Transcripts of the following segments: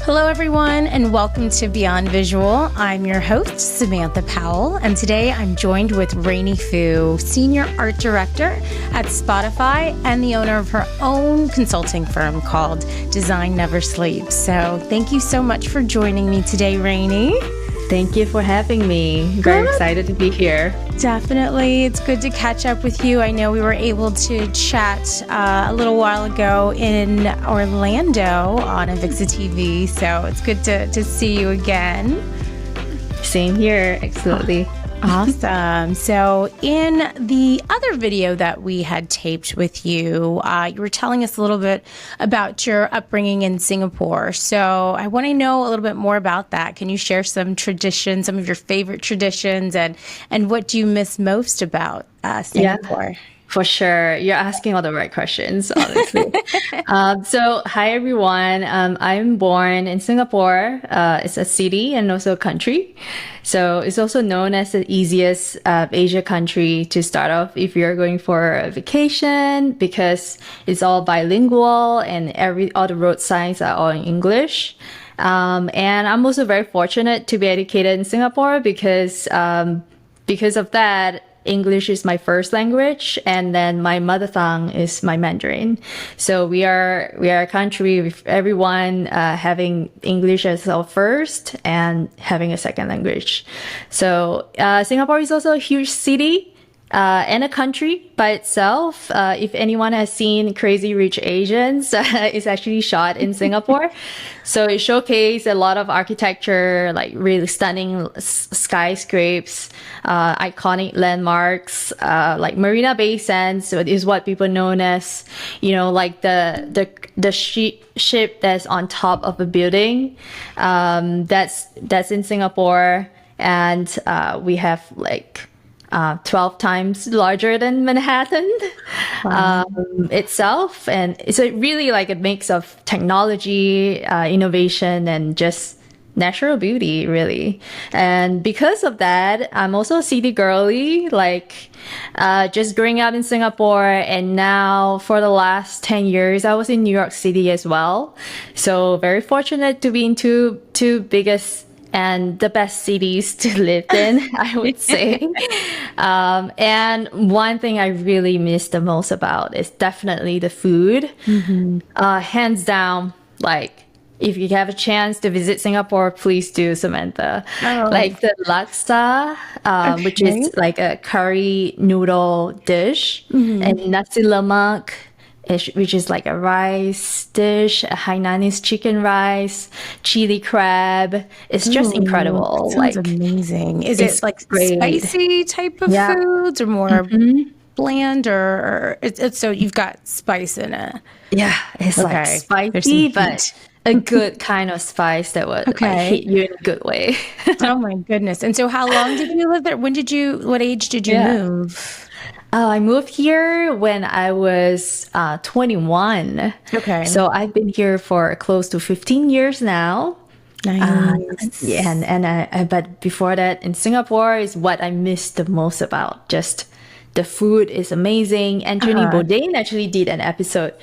Hello, everyone, and welcome to Beyond Visual. I'm your host, Samantha Powell, and today I'm joined with Rainey Fu, Senior Art Director at Spotify and the owner of her own consulting firm called Design Never Sleeps. So thank you so much for joining me today, Rainey. Thank you for having me. Very excited to be here. Definitely. It's good to catch up with you. I know we were able to chat a little while ago in Orlando on Avixa TV, so it's good to see you again. Same here. Absolutely. Awesome. So in the other video that we had taped with you, you were telling us a little bit about your upbringing in Singapore. So I want to know a little bit more about that. Can you share some traditions, some of your favorite traditions, and what do you miss most about Singapore? Yeah. For sure. You're asking all the right questions, honestly. So, hi, everyone. I'm born in Singapore. It's a city and also a country. So it's also known as the easiest Asia country to start off if you're going for a vacation, because it's all bilingual and all the road signs are all in English. And I'm also very fortunate to be educated in Singapore because of that, English is my first language, and then my mother tongue is my Mandarin. So we are a country with everyone having English as our first and having a second language. So Singapore is also a huge city and a country by itself. If anyone has seen Crazy Rich Asians, it's actually shot in Singapore. So it showcased a lot of architecture, like really stunning skyscrapes, iconic landmarks, like Marina Bay Sands. So it is what people known as, like the ship that's on top of a building. That's in Singapore, and we have like 12 times larger than Manhattan itself. And it's really like a mix of technology, innovation, and just natural beauty, really. And because of that, I'm also a city girly, like just growing up in Singapore. And now for the last 10 years, I was in New York City as well. So very fortunate to be in two biggest and the best cities to live in, I would say. And one thing I really miss the most about is definitely the food. Mm-hmm. Hands down, like, if you have a chance to visit Singapore, please do, Samantha. Oh. Like the laksa, which is like a curry noodle dish, and nasi lemak, which is like a rice dish, a Hainanese chicken rice, chili crab. It's just incredible. Sounds amazing. Is it like great. Spicy type of foods, or more bland, or it's so you've got spice in it? Yeah, it's like spicy, but a good kind of spice that would like, hit you in a good way. Oh my goodness. And so how long did you live there? What age did you move? I moved here when I was 21. Okay. So I've been here for close to 15 years now. Nice. But before that, in Singapore is what I miss the most about. Just the food is amazing. Anthony Bourdain actually did an episode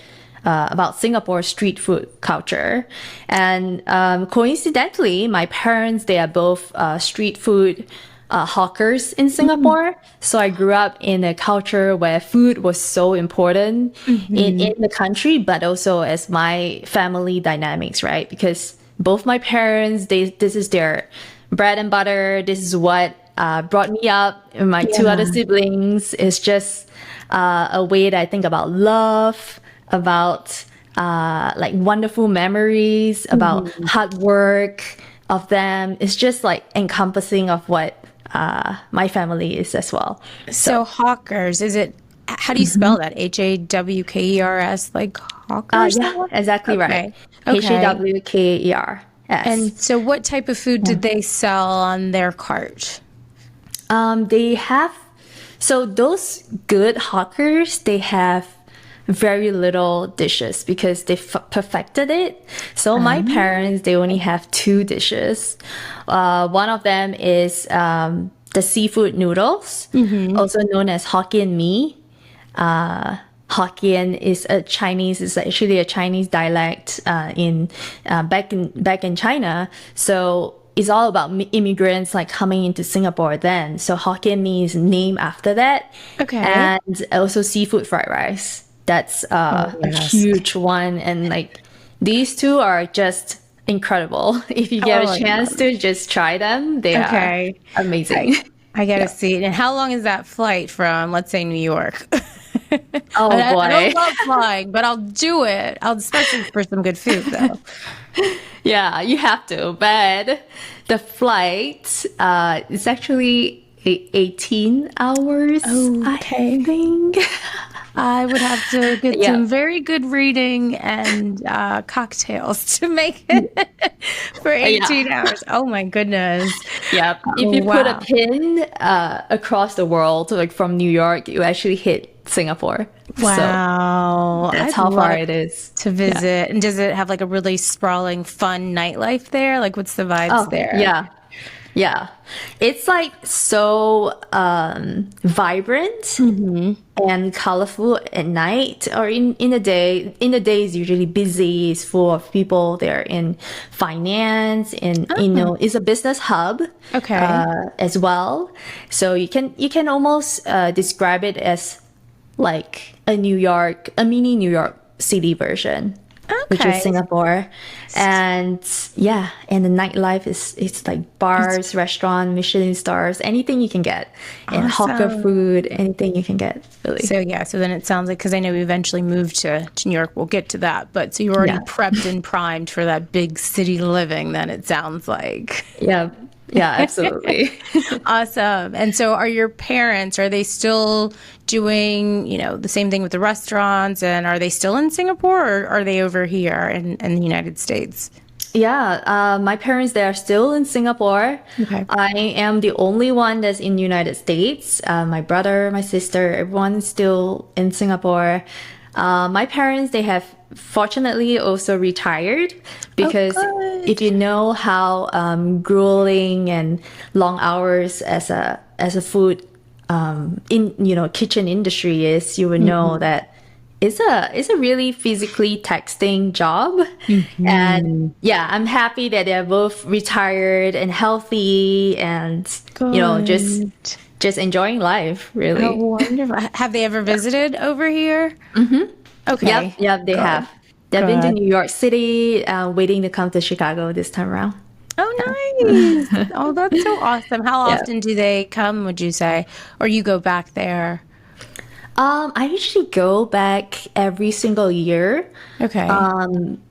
about Singapore street food culture. And coincidentally, my parents, they are both street food hawkers in Singapore. So I grew up in a culture where food was so important in the country, but also as my family dynamics, right? Because both my parents, this is their bread and butter. This is what brought me up. And my two other siblings is just a way that I think about love, about like wonderful memories, about hard work of them. It's just like encompassing of what my family is as well. So hawkers, is it, how do you spell that? Hawkers, like hawkers? Yeah, exactly right. Hawkers. And so what type of food did they sell on their cart? They have, so those good hawkers, they have very little dishes because they perfected it. So my parents, they only have 2 dishes. One of them is the seafood noodles, also known as Hokkien mee. Hokkien is a Chinese, is actually a Chinese dialect in back in China. So it's all about immigrants like coming into Singapore then. So Hokkien Mee is named after that. Okay. And also seafood fried rice. That's a yes. huge one. And like these two are just incredible. If you get a chance to just try them, they are amazing. I gotta see it. And how long is that flight from, let's say, New York? Oh boy. I don't love flying, but I'll do it. I'll especially for some good food though. Yeah, you have to. But the flight is actually 18 hours, I think. I would have to get some very good reading and cocktails to make it for 18 hours. Oh my goodness. Yep. If you put a pin across the world, like from New York, you actually hit Singapore. Wow. So that's how far it is to visit. Yeah. And does it have like a really sprawling, fun nightlife there? Like what's the vibes there? Yeah. Yeah. It's like so vibrant and colorful at night or in the day. In the day is usually busy, it's full of people. They're in finance and it's a business hub as well. So you can almost describe it as like a mini New York City version. Which is Singapore. And and the nightlife it's like bars, restaurant, Michelin stars, anything you can get. And hawker food, anything you can get, really. So then it sounds like, because I know we eventually moved to New York, we'll get to that, but so you're already prepped and primed for that big city living, then it sounds like. Yeah, absolutely. Awesome. And so are they still doing, the same thing with the restaurants, and are they still in Singapore or are they over here in the United States? Yeah, my parents, they are still in Singapore. Okay. I am the only one that's in the United States. My brother, my sister, everyone's still in Singapore. My parents, they have fortunately also retired because if you know how grueling and long hours as a food kitchen industry is, you would know that it's a really physically taxing job. And I'm happy that they're both retired and healthy and just enjoying life, really. Oh, wonderful. Have they ever visited over here? Okay. Yep, they have. They've been to New York City, waiting to come to Chicago this time around. Oh, nice. Oh, that's so awesome. How often do they come, would you say? Or you go back there? I usually go back every single year. Okay.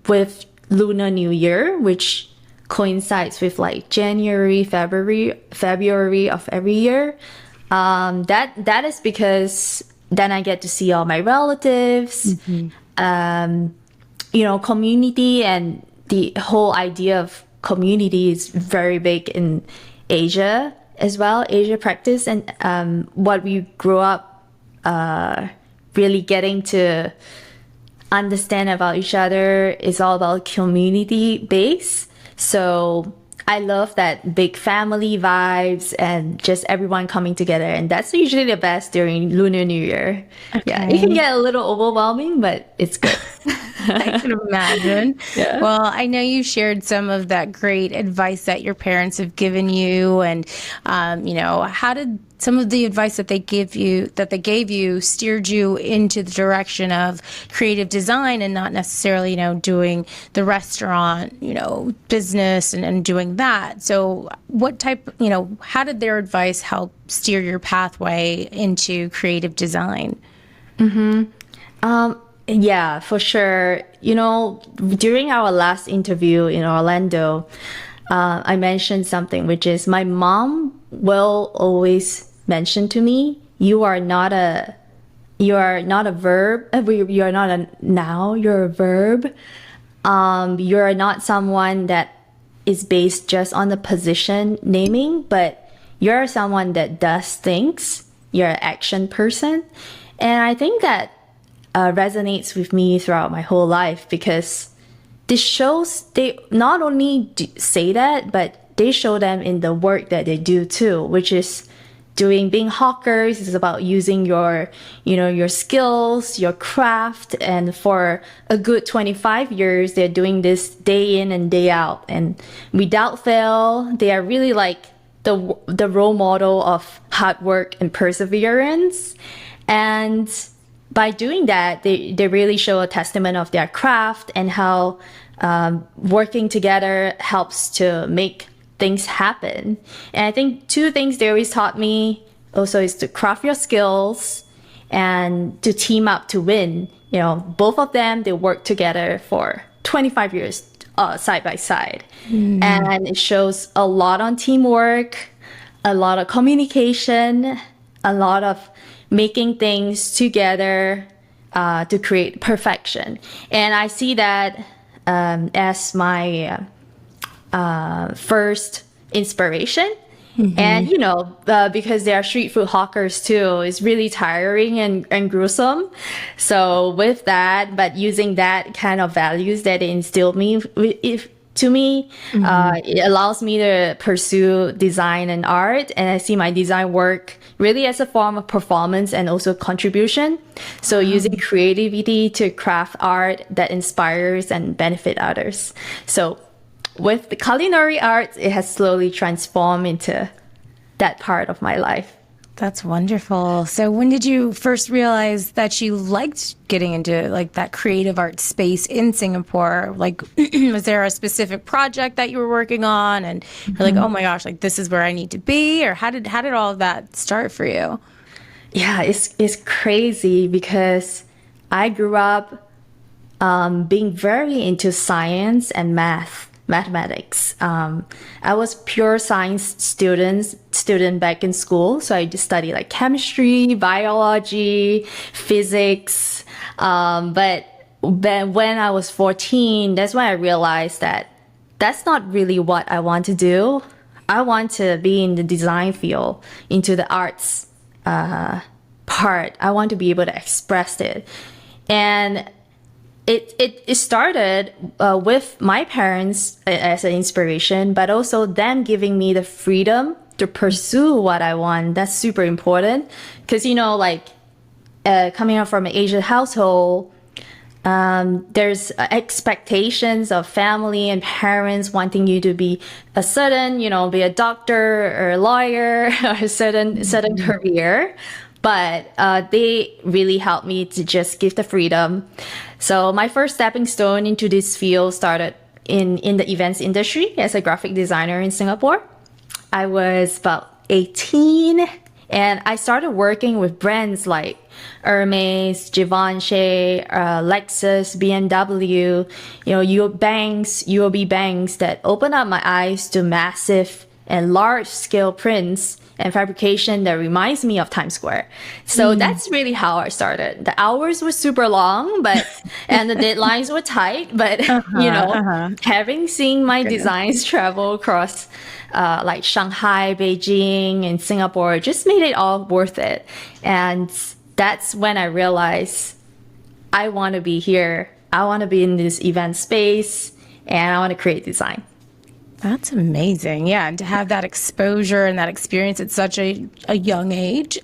With Lunar New Year, which coincides with like January, February of every year. That is because then I get to see all my relatives, community, and the whole idea of community is very big in Asia as well, Asia practice. And what we grew up really getting to understand about each other is all about community base. So I love that big family vibes and just everyone coming together. And that's usually the best during Lunar New Year. Okay. Yeah, it can get a little overwhelming, but it's good. I can imagine. Yeah. Well, I know you shared some of that great advice that your parents have given you, and how did some of the advice that they gave you steered you into the direction of creative design and not necessarily, doing the restaurant, business and doing that. So what type, how did their advice help steer your pathway into creative design? Yeah, for sure. During our last interview in Orlando, I mentioned something, which is my mom will always mention to me, you are not a verb. You are not a noun, you're a verb. You're not someone that is based just on the position naming, but you're someone that does things. You're an action person. And I think that resonates with me throughout my whole life, because this shows, they not only say that, but they show them in the work that they do too, which is being hawkers. It's about using your, your skills, your craft. And for a good 25 years, they're doing this day in and day out. And without fail, they are really like the role model of hard work and perseverance. And by doing that, they really show a testament of their craft and how working together helps to make things happen. And I think two things they always taught me also is to craft your skills and to team up to win. Both of them, they work together for 25 years side by side. And it shows a lot on teamwork, a lot of communication, a lot of making things together to create perfection. And I see that as my first inspiration. And because they are street food hawkers too, it's really tiring and gruesome. So with that, but using that kind of values that it instilled to me, it allows me to pursue design and art. And I see my design work really as a form of performance and also contribution. So using creativity to craft art that inspires and benefit others. So with the culinary arts, it has slowly transformed into that part of my life. That's wonderful. So when did you first realize that you liked getting into like that creative art space in Singapore? Like, was there a specific project that you were working on and you're like, oh my gosh, like this is where I need to be? Or how did all of that start for you? Yeah, it's crazy because I grew up being very into science and mathematics. I was pure science student back in school. So I just studied like chemistry, biology, physics. But then when I was 14, that's when I realized that that's not really what I want to do. I want to be in the design field, into the arts part. I want to be able to express it. And it started with my parents as an inspiration, but also them giving me the freedom to pursue what I want. That's super important because, coming up from an Asian household, there's expectations of family and parents wanting you to be a certain, be a doctor or a lawyer or a certain career. But they really helped me to just give the freedom. So my first stepping stone into this field started in the events industry as a graphic designer in Singapore. I was about 18 and I started working with brands like Hermes, Givenchy, Lexus, BMW, UOB banks that opened up my eyes to massive and large scale prints and fabrication that reminds me of Times Square. So that's really how I started. The hours were super long, and the deadlines were tight, but having seen my designs travel across like Shanghai, Beijing, and Singapore just made it all worth it. And that's when I realized I want to be here. I want to be in this event space and I want to create design. That's amazing. Yeah. And to have that exposure and that experience at such a young age,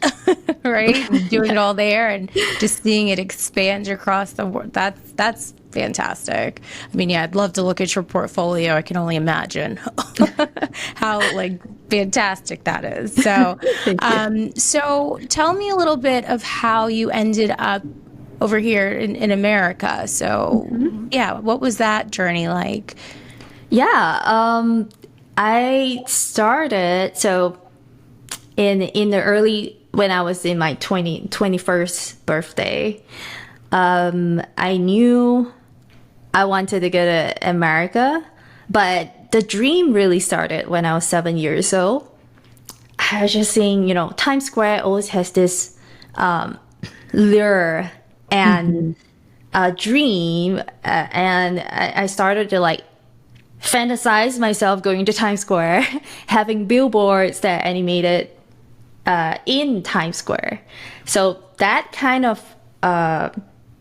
right? And doing it all there and just seeing it expand across the world. That's fantastic. I mean, yeah, I'd love to look at your portfolio. I can only imagine how fantastic that is. So, so tell me a little bit of how you ended up over here in America. So yeah, what was that journey like? Yeah, I started, so in the early, when I was in my 21st birthday, I knew I wanted to go to America, but the dream really started when I was 7 years old. I was just seeing, Times Square always has this lure and dream, and I started to fantasize myself going to Times Square, having billboards that animated in Times Square. So that kind of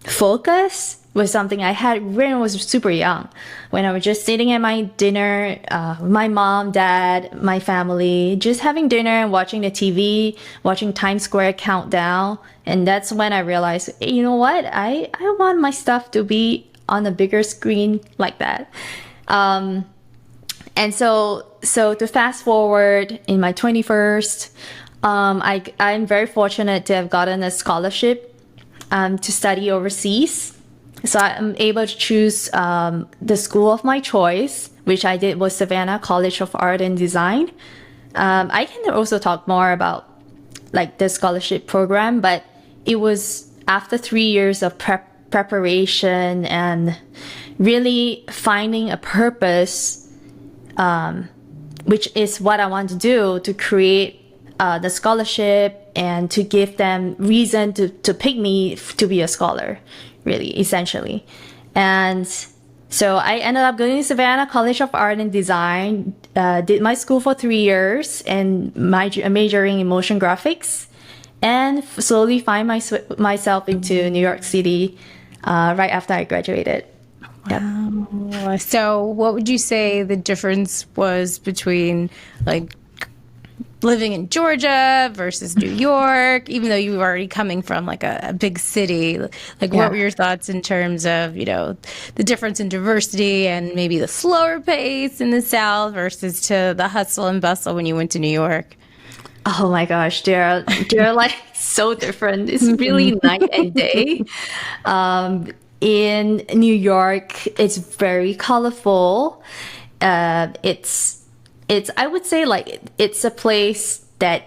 focus was something I had when I was super young, when I was just sitting at my dinner, my mom, dad, my family, just having dinner and watching the TV, watching Times Square countdown. And that's when I realized, hey, you know what? I want my stuff to be on a bigger screen like that. And so to fast forward in my 21st, I'm very fortunate to have gotten a scholarship to study overseas. So I'm able to choose the school of my choice, which I did was Savannah College of Art and Design. I can also talk more about like the scholarship program, but it was after 3 years of preparation and really finding a purpose, which is what I want to do, to create the scholarship and to give them reason to pick me to be a scholar, really, essentially. And so I ended up going to Savannah College of Art and Design, did my school for 3 years and majoring in motion graphics, and slowly find myself into New York City right after I graduated. Wow. So what would you say the difference was between like living in Georgia versus New York, even though you were already coming from like a big city? Like what were your thoughts in terms of, you know, the difference in diversity and maybe the slower pace in the South versus to the hustle and bustle when you went to New York? Oh my gosh, they're like so different. It's really night and day. In New York, it's very colorful. It's I would say like it's a place that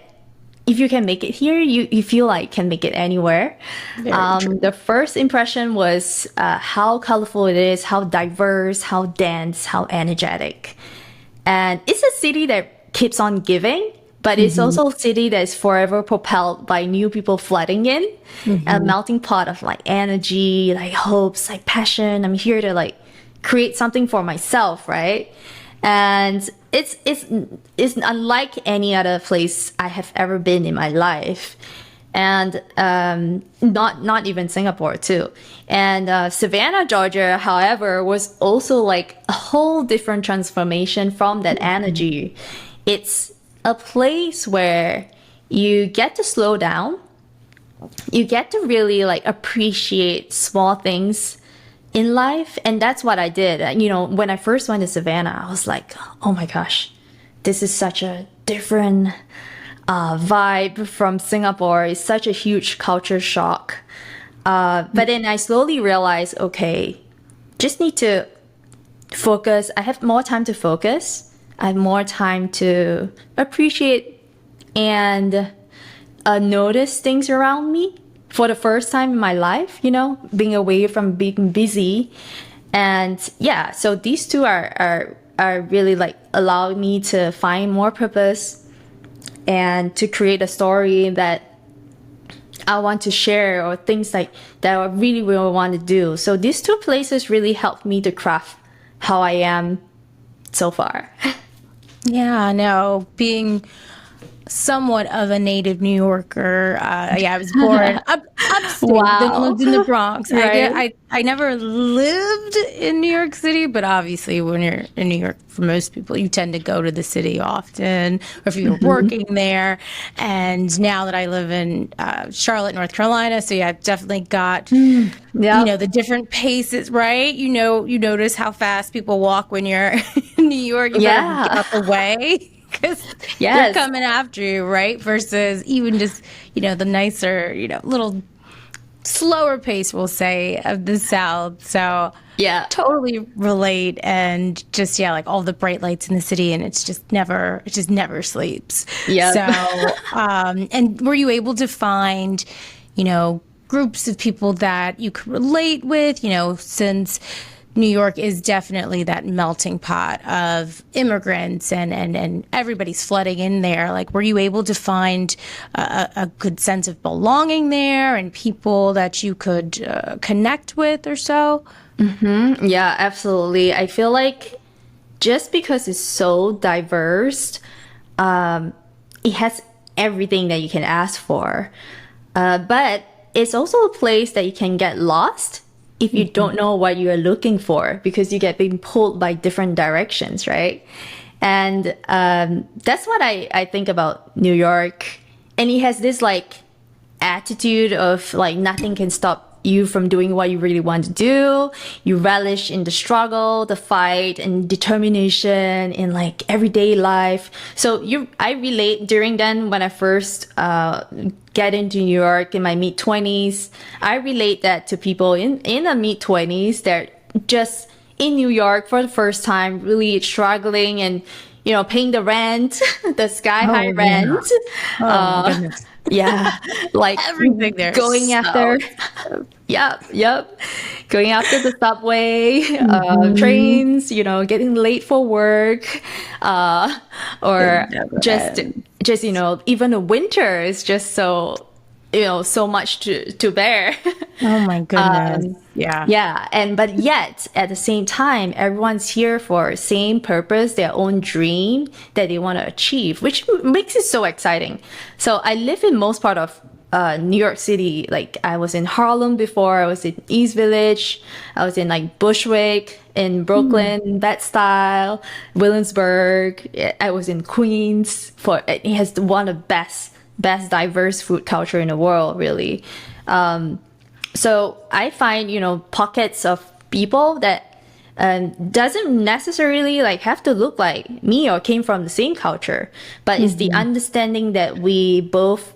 if you can make it here, you feel like can make it anywhere. The first impression was how colorful it is, how diverse, how dense, how energetic. And it's a city that keeps on giving, but it's also a city that is forever propelled by new people flooding in, a melting pot of like energy, like hopes, like passion. I'm here to like create something for myself, right? And it's unlike any other place I have ever been in my life, and not even Singapore too. And Savannah, Georgia, however, was also like a whole different transformation from that energy. It's a place where you get to slow down, you get to really like appreciate small things in life. And that's what I did. You know, when I first went to Savannah, I was like, oh my gosh, this is such a different vibe from Singapore. It's such a huge culture shock. But then I slowly realized, okay, just need to focus. I have more time to focus. I have more time to appreciate and notice things around me for the first time in my life, you know, being away from being busy. And yeah, so these two are really like allowing me to find more purpose and to create a story that I want to share, or things like that I really want to do. So these two places really helped me to craft how I am so far. Yeah, no, being somewhat of a native New Yorker. I was born upstate, then lived in the Bronx. Right. I never lived in New York City, but obviously when you're in New York, for most people, you tend to go to the city often, or if you're working there. And now that I live in Charlotte, North Carolina, so yeah, I've definitely got you know, the different paces, right? You know, you notice how fast people walk when you're in New York. You better get out the way, because they're coming after you, right? Versus even just, you know, the nicer, you know, little slower pace, we'll say, of the South. So Yeah. totally relate. And just, yeah, like all the bright lights in the city, and it just never sleeps. Yep. So, and were you able to find, you know, groups of people that you could relate with, you know, since New York is definitely that melting pot of immigrants and everybody's flooding in there. Like, were you able to find a good sense of belonging there and people that you could connect with or so? Yeah, absolutely. I feel like just because it's so diverse, it has everything that you can ask for. But it's also a place that you can get lost if you don't know what you're looking for, because you get being pulled by different directions, right? And that's what I think about New York. And it has this like attitude of like nothing can stop you from doing what you really want to do. You relish in the struggle, the fight, and determination in like everyday life. So I relate during then when I first get into New York in my mid-20s. I relate that to people in the mid-20s. They're just in New York for the first time, really struggling and, you know, paying the rent, the sky-high rent. Oh, my goodness. Yeah, like Everything there. going after, yep, going after the subway, trains, you know, getting late for work, or just you know, even the winter is just so, you know, so much to bear. Oh my goodness. Yeah. But yet at the same time, everyone's here for same purpose, their own dream that they want to achieve, which makes it so exciting. So I live in most part of New York City. Like I was in Harlem before, I was in East Village, I was in like Bushwick, in Brooklyn, Bed-Stuy, Williamsburg. I was in Queens. It has one of the best diverse food culture in the world, really. So I find, you know, pockets of people that doesn't necessarily like have to look like me or came from the same culture, but it's the understanding that we both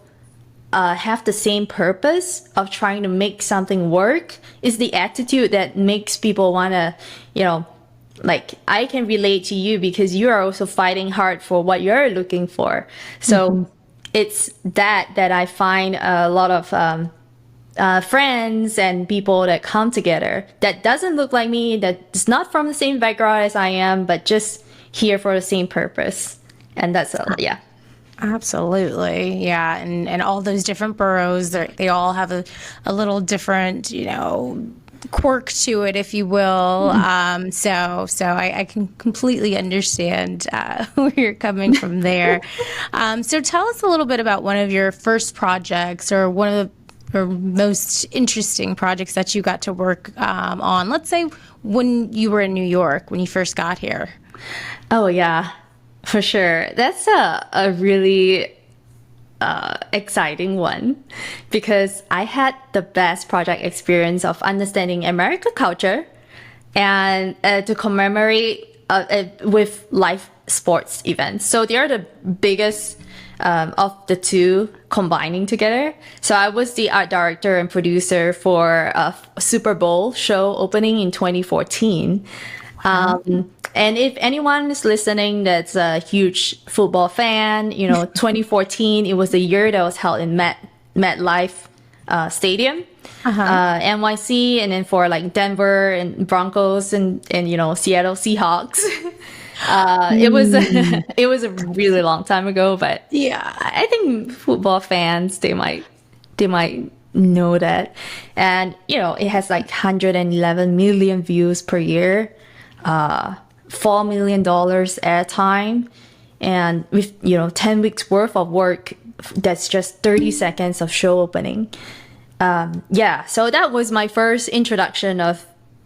have the same purpose of trying to make something work. Is the attitude that makes people want to, you know, like I can relate to you because you are also fighting hard for what you're looking for. So it's that I find a lot of friends and people that come together that doesn't look like me, that's not from the same background as I am, but just here for the same purpose. And that's yeah. Absolutely. Yeah. And all those different boroughs, they all have a little different, you know, quirk to it, if you will. So I can completely understand where you're coming from there. So tell us a little bit about one of your first projects or one of the most interesting projects that you got to work on. Let's say when you were in New York, when you first got here. Oh, yeah, for sure. That's a really exciting one because I had the best project experience of understanding American culture and to commemorate with live sports events. So they are the biggest of the two combining together. So I was the art director and producer for a Super Bowl show opening in 2014. And if anyone is listening that's a huge football fan, you know, 2014, it was the year that was held in MetLife Stadium, NYC, and then for like Denver and Broncos and you know, Seattle Seahawks. It was a really long time ago, but yeah, I think football fans, they might know that. And, you know, it has like 111 million views per year, $4 million airtime, and with, you know, 10 weeks worth of work, that's just 30 seconds of show opening. Yeah, so that was my first introduction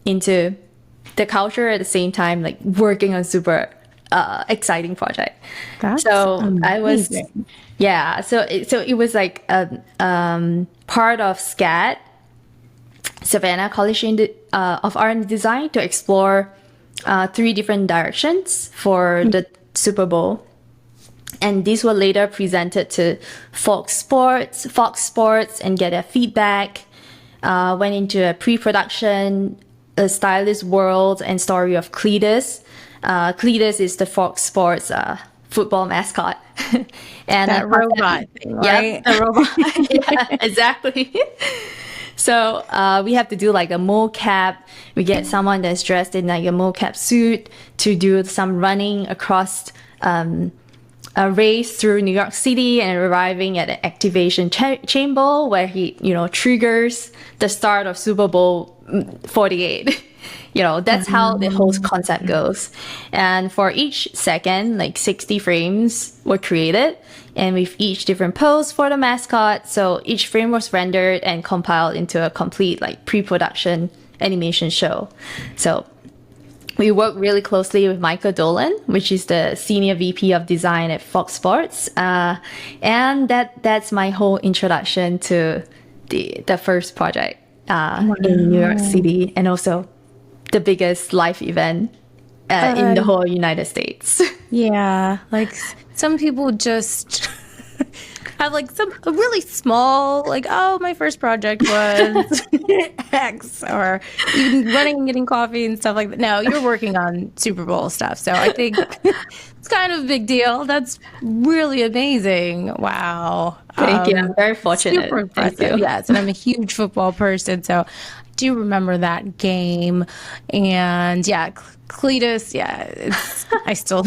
into the culture at the same time, like working on super exciting project. That's so amazing. I was, yeah. So it was like part of SCAD, Savannah College of Art and Design, to explore 3 different directions for the Super Bowl. And these were later presented to Fox Sports, and get their feedback. Went into a pre-production, a stylist world and story of Cletus. Cletus is the Fox Sports football mascot. And that robot thing, right? Yeah, the robot. Yeah, exactly. So we have to do like a mocap. We get someone that's dressed in like a mocap suit to do some running across a race through New York City and arriving at an activation chamber where he, you know, triggers the start of Super Bowl 48. You know, that's how the whole concept goes. And for each second, like 60 frames were created, and with each different pose for the mascot. So each frame was rendered and compiled into a complete like pre-production animation show. So we work really closely with Michael Dolan, which is the Senior VP of Design at Fox Sports. And that's my whole introduction to the first project in New York City, and also the biggest live event in the whole United States. Yeah, like some people just have like a really small, like, oh, my first project was X, or even running and getting coffee and stuff like that. No, you're working on Super Bowl stuff. So I think it's kind of a big deal. That's really amazing. Wow. Thank you. I'm very fortunate. Super impressive. Yes. And I'm a huge football person. So I do remember that game. And yeah, Cletus, I still.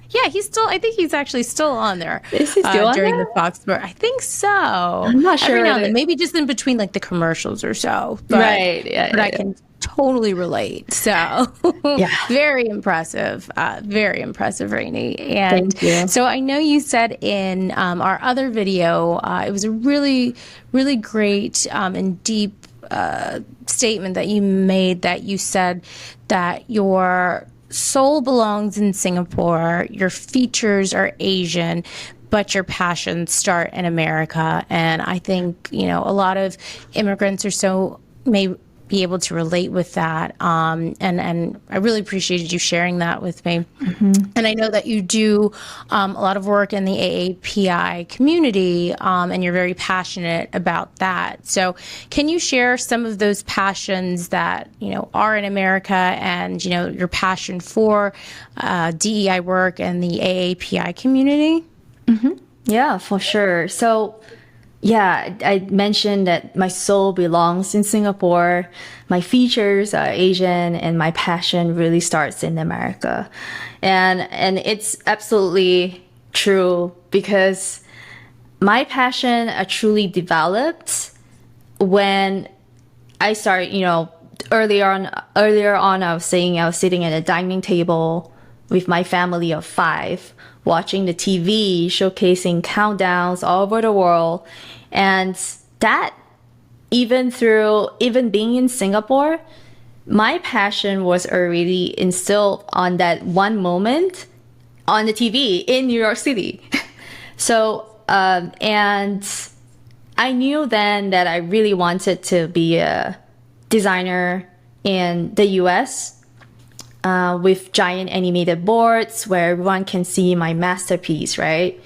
Yeah, I think he's actually still on there. Is he still on during there? the Fox Sport? I think so. I'm not sure. Every now and then, maybe just in between like the commercials or so. But, Right. Yeah. But I can totally relate. So very impressive. Very impressive, Rainey. And Thank you. so I know you said in our other video, it was a really, really great and deep statement that you made, that you said that your soul belongs in Singapore, your features are Asian, but your passions start in America. And I think, a lot of immigrants may be able to relate with that. And I really appreciated you sharing that with me. Mm-hmm. And I know that you do a lot of work in the AAPI community, and you're very passionate about that. So can you share some of those passions that, are in America, and, your passion for DEI work and the AAPI community? Mm-hmm. Yeah, for sure. So yeah, I mentioned that my soul belongs in Singapore, my features are Asian, and my passion really starts in America. And it's absolutely true, because my passion are truly developed when I started, earlier on I was saying I was sitting at a dining table with my family of 5, watching the TV showcasing countdowns all over the world. And that, even being in Singapore, my passion was already instilled on that one moment on the TV in New York City. So, and I knew then that I really wanted to be a designer in the US, with giant animated boards where everyone can see my masterpiece, right?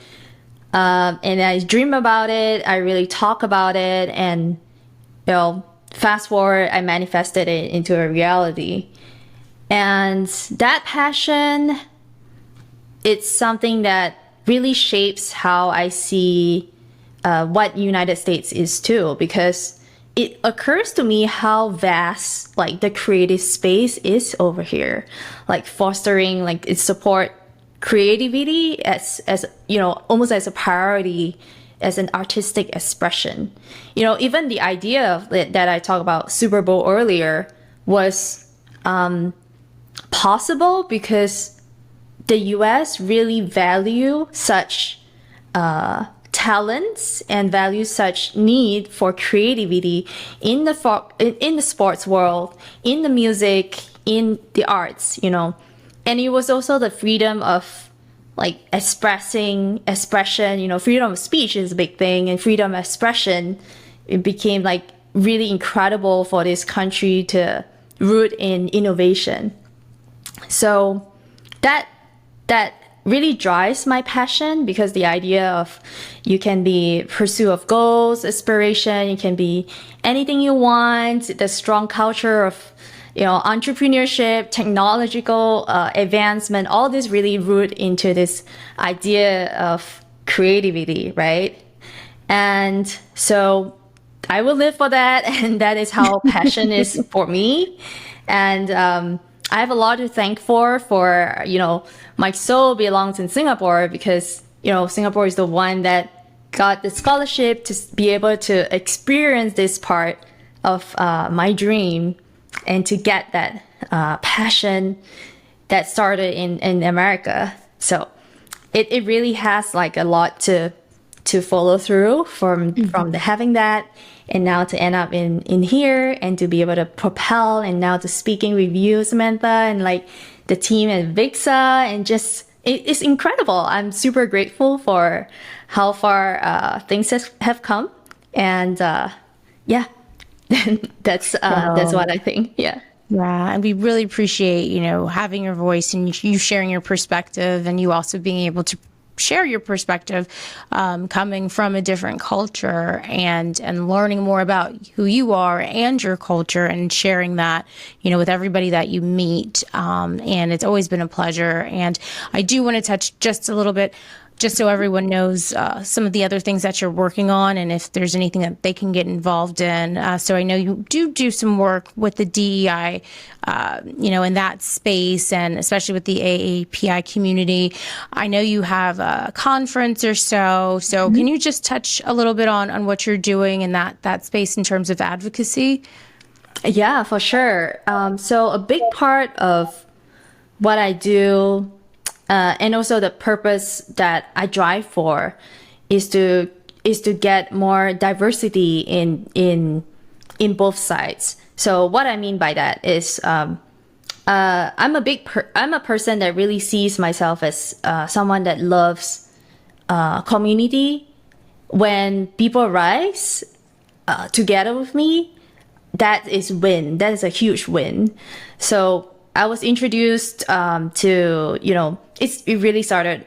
And I dream about it. I really talk about it. And, fast forward, I manifested it into a reality. And that passion, it's something that really shapes how I see what United States is too, because it occurs to me how vast like the creative space is over here, like fostering, like it support creativity as almost as a priority, as an artistic expression. Even the idea of it that I talked about Super Bowl earlier was possible because the US really value such talents and value such need for creativity in the sports world, in the music, in the arts, And it was also the freedom of like expression, freedom of speech is a big thing, and freedom of expression, it became like really incredible for this country to root in innovation. So that really drives my passion, because the idea of you can be pursuit of goals, aspiration, you can be anything you want, the strong culture of entrepreneurship, technological advancement, all this really root into this idea of creativity, right? And so I will live for that, and that is how passion is for me. And I have a lot to thank for my soul belongs in Singapore, because Singapore is the one that got the scholarship to be able to experience this part of my dream, and to get that passion that started in America. So it really has like a lot to follow through from having that. and now to end up in here and to be able to propel and now to speaking with you, Samantha, and like the team at Vixa, and just it's incredible. I'm super grateful for how far things have come, and yeah, that's what I think. Yeah. Yeah, and we really appreciate, having your voice and you sharing your perspective, and you also being able to share your perspective, coming from a different culture and learning more about who you are and your culture, and sharing that, with everybody that you meet. And it's always been a pleasure. And I do want to touch just a little bit, just so everyone knows some of the other things that you're working on, and if there's anything that they can get involved in. So I know you do some work with the DEI, in that space, and especially with the AAPI community. I know you have a conference or so. So can you just touch a little bit on what you're doing in that space in terms of advocacy? Yeah, for sure. So a big part of what I do, and also the purpose that I drive for, is to get more diversity in both sides. So what I mean by that is, I'm a person that really sees myself as someone that loves community. When people rise together with me, that is win. That is a huge win. So I was introduced to, it really started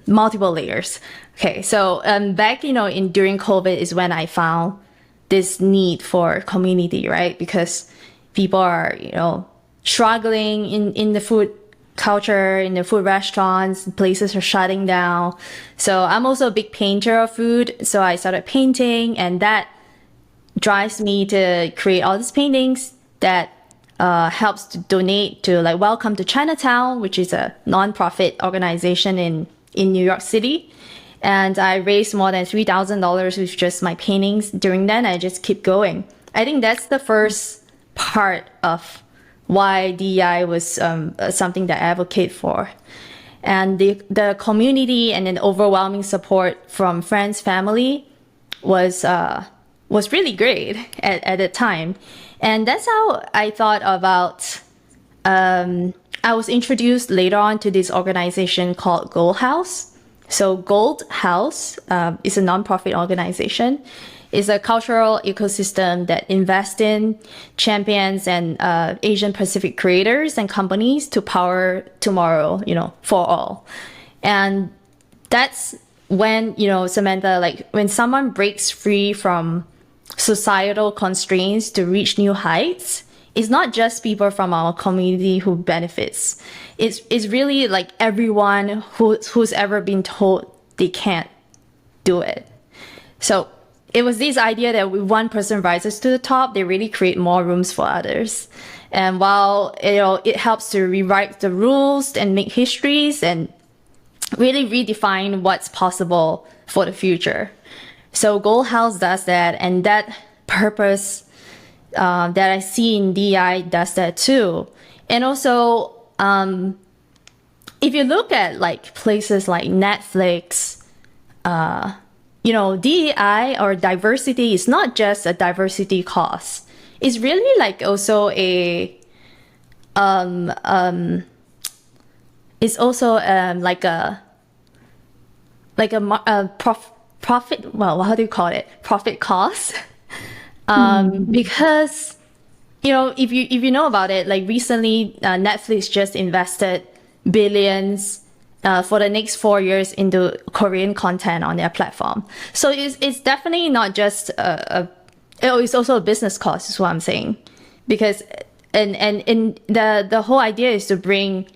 multiple layers. Okay, so back, during COVID is when I found this need for community, right? Because people are, struggling in the food culture, in the food restaurants, places are shutting down. So I'm also a big painter of food. So I started painting, and that drives me to create all these paintings that helps to donate to like Welcome to Chinatown, which is a nonprofit organization in New York City. And I raised more than $3,000 with just my paintings. During then, I just keep going. I think that's the first part of why DEI was something that I advocate for. And the community and an overwhelming support from friends, family was really great at the time. And that's how I thought about, I was introduced later on to this organization called Gold House. So Gold House is a nonprofit organization. It's a cultural ecosystem that invests in, champions, and Asian Pacific creators and companies to power tomorrow, for all. And that's when, Samantha, like when someone breaks free from societal constraints to reach new heights, it's not just people from our community who benefits. It's really like everyone who's ever been told they can't do it. So it was this idea that when one person rises to the top, they really create more rooms for others. And while it helps to rewrite the rules and make histories and really redefine what's possible for the future. So Gold House does that, and that purpose that I see in DI does that too. And also, if you look at like places like Netflix, DEI or diversity is not just a diversity cause. It's really like also a it's also like a profit. Well, how do you call it? Profit cause. Because if you know about it, like recently Netflix just invested billions for the next 4 years into Korean content on their platform. So it's definitely not just it's also a business cost, is what I'm saying. Because and the whole idea is to bring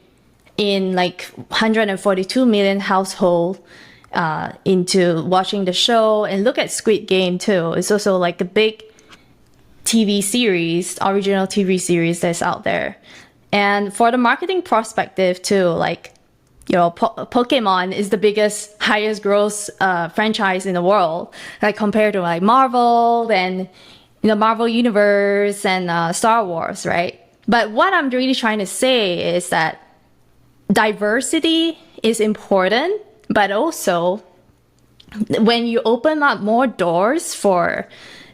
in like 142 million household into watching the show, and look at Squid Game too. It's also like a big TV series, original TV series that's out there. And for the marketing perspective too, like, Pokemon is the biggest, highest gross franchise in the world, like compared to like Marvel and Marvel Universe and Star Wars, right? But what I'm really trying to say is that diversity is important, but also when you open up more doors for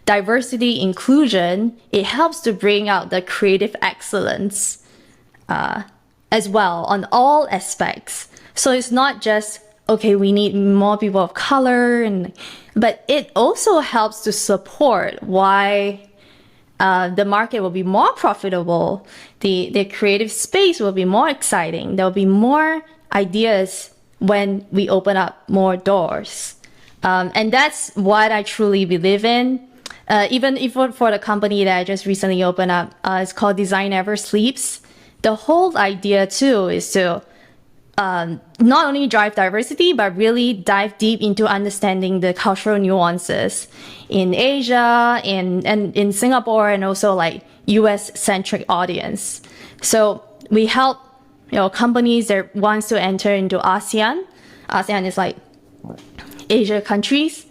diversity inclusion, it helps to bring out the creative excellence as well on all aspects. So it's not just, okay, we need more people of color, but it also helps to support why the market will be more profitable. The creative space will be more exciting. There will be more ideas when we open up more doors. And that's what I truly believe in. Even if for the company that I just recently opened up, it's called Design Never Sleeps. The whole idea too is to not only drive diversity, but really dive deep into understanding the cultural nuances in Asia and in Singapore, and also like US centric audience. So we help, companies that wants to enter into ASEAN. ASEAN is like Asia countries,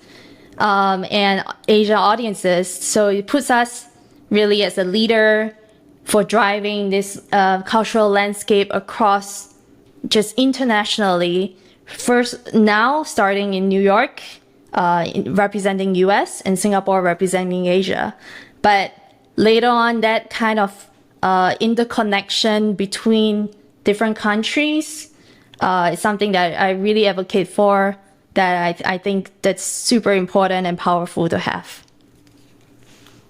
and Asia audiences. So it puts us really as a leader for driving this cultural landscape across just internationally. First, now starting in New York, representing US, and Singapore representing Asia. But later on, that kind of interconnection between different countries is something that I really advocate for, that I think that's super important and powerful to have.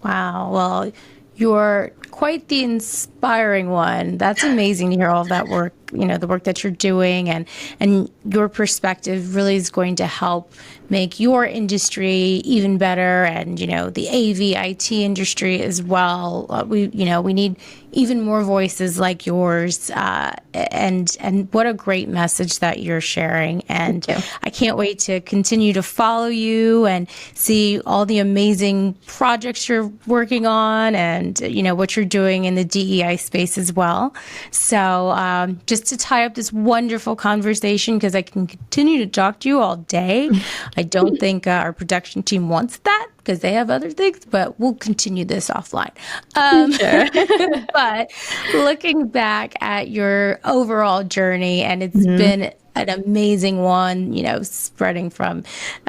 Wow. Well, you're quite the inspiring one. That's amazing to hear all of that work, the work that you're doing, and your perspective really is going to help make your industry even better, and, the AV IT industry as well. We need even more voices like yours, and what a great message that you're sharing. And I can't wait to continue to follow you and see all the amazing projects you're working on, and, what you're doing in the DEI space as well. So just to tie up this wonderful conversation, because I can continue to talk to you all day. I don't think our production team wants that, because they have other things, but we'll continue this offline. Sure. But looking back at your overall journey, and it's been an amazing one, spreading from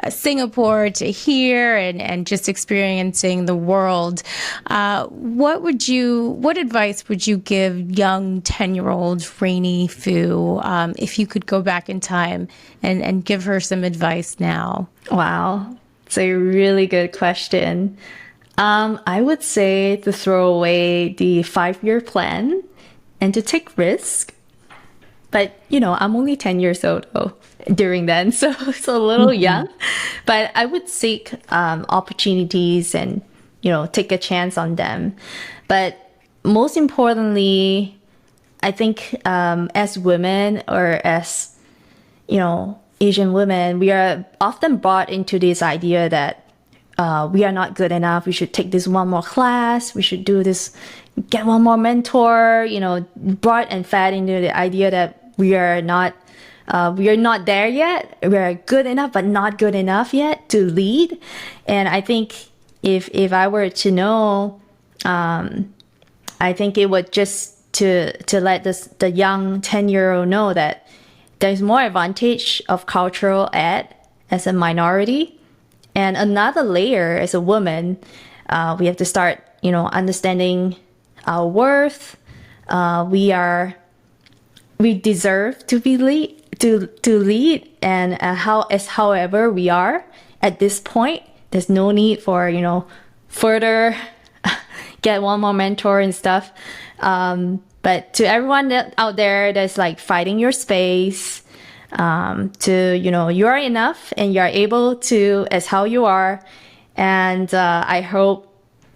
Singapore to here, and just experiencing the world. What advice would you give young 10-year-old Rainy Fu if you could go back in time and give her some advice now? Wow. It's a really good question. I would say to throw away the 5-year plan and to take risk. But, I'm only 10 years old during then, so it's a little young. But I would seek opportunities and, take a chance on them. But most importantly, I think as women, or as, Asian women, we are often brought into this idea that we are not good enough. We should take this one more class. We should do this, get one more mentor, brought and fed into the idea that we are not there yet. We are good enough, but not good enough yet to lead. And I think if I were to know, I think it would just to let the young 10-year-old know that there's more advantage of cultural ed as a minority. And another layer, as a woman, we have to start, understanding our worth. We deserve to be to lead, and however we are at this point. There's no need for further get one more mentor and stuff. But to everyone out there that's like fighting your space, you are enough and you are able to as how you are. And I hope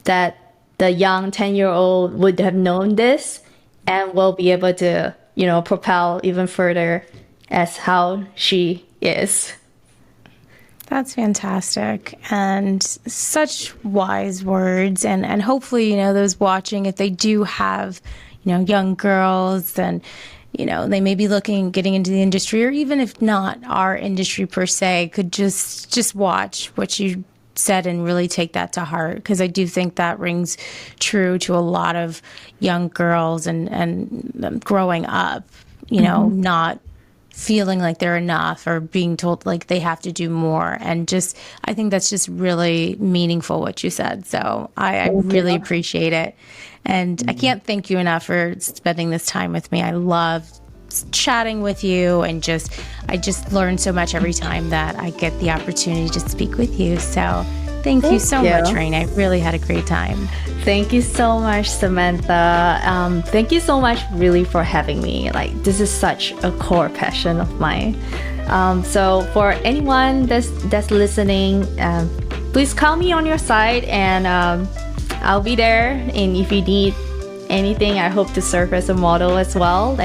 that the young 10-year-old would have known this and will be able to, propel even further as how she is. That's fantastic, and such wise words. And hopefully, those watching, if they do have, young girls, and, they may be getting into the industry, or even if not our industry per se, could just watch what you said and really take that to heart, because I do think that rings true to a lot of young girls and growing up, not feeling like they're enough or being told like they have to do more. And just, I think that's just really meaningful what you said. So I really appreciate it. And I can't thank you enough for spending this time with me. I love chatting with you, and I just learn so much every time that I get the opportunity to speak with you. So thank you so much, Rain. I really had a great time. Thank you so much, Samantha. Thank you so much really for having me. Like, this is such a core passion of mine. So for anyone that's listening, please call me on your side, and I'll be there. And if you need anything, I hope to serve as a model as well.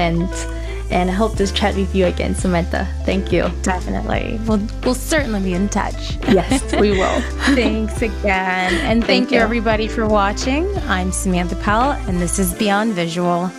And I hope to chat with you again, Samantha. Thank you. Definitely. We'll certainly be in touch. Yes, we will. Thanks again. And thank you everybody for watching. I'm Samantha Powell, and this is Beyond Visual.